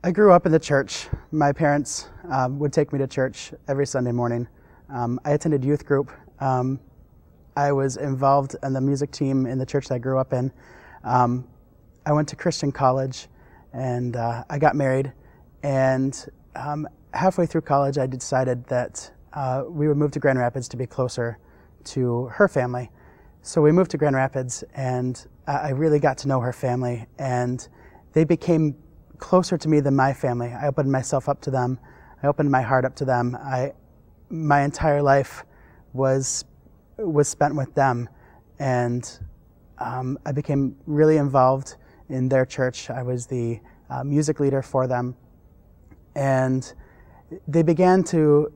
I grew up in the church. My parents would take me to church every Sunday morning. I attended youth group. I was involved in the music team in the church that I grew up in. I went to Christian college, and I got married. And halfway through college, I decided that we would move to Grand Rapids to be closer to her family. So we moved to Grand Rapids, and I really got to know her family, and they became closer to me than my family. I opened myself up to them. I opened my heart up to them. My entire life was spent with them, and I became really involved in their church. I was the music leader for them, and they began to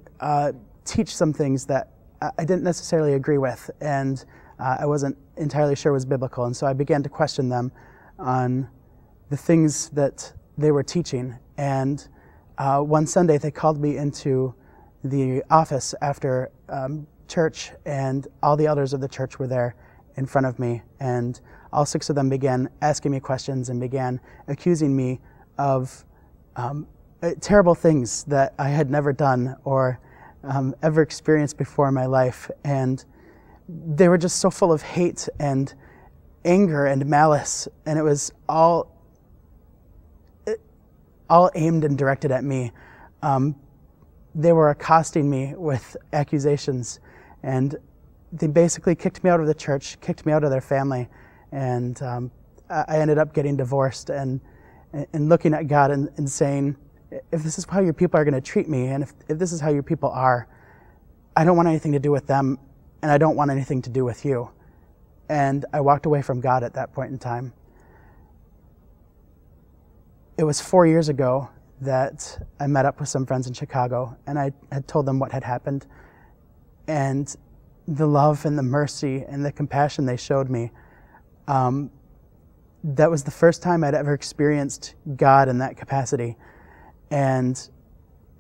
teach some things that I didn't necessarily agree with, and I wasn't entirely sure was biblical, and so I began to question them on the things that they were teaching. And one Sunday they called me into the office after church, and all the elders of the church were there in front of me, and all 6 of them began asking me questions and began accusing me of terrible things that I had never done or ever experienced before in my life. And they were just so full of hate and anger and malice, and it was all aimed and directed at me. They were accosting me with accusations, and they basically kicked me out of the church, kicked me out of their family, and I ended up getting divorced and looking at God and saying, if this is how your people are going to treat me, and if this is how your people are, I don't want anything to do with them, and I don't want anything to do with you. And I walked away from God at that point in time. It was 4 years ago that I met up with some friends in Chicago, and I had told them what had happened. And the love and the mercy and the compassion they showed me, that was the first time I'd ever experienced God in that capacity. And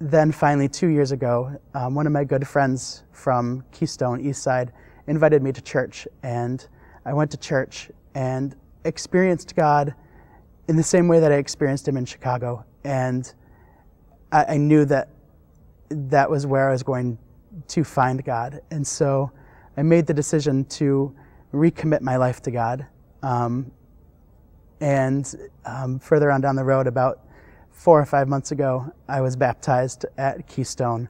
then finally 2 years ago, one of my good friends from Keystone, East Side, invited me to church, and I went to church and experienced God in the same way that I experienced him in Chicago. And I knew that that was where I was going to find God. And so I made the decision to recommit my life to God. Further on down the road, about 4 or 5 months ago, I was baptized at Keystone.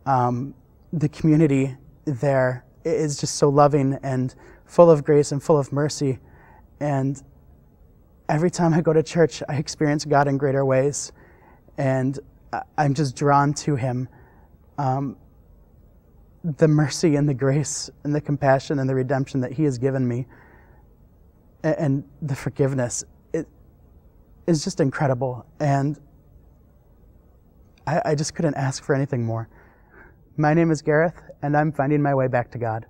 The community there is just so loving and full of grace and full of mercy. And every time I go to church, I experience God in greater ways, and I'm just drawn to him. The mercy and the grace and the compassion and the redemption that he has given me, and the forgiveness, it is just incredible. And I just couldn't ask for anything more. My name is Gareth, and I'm finding my way back to God.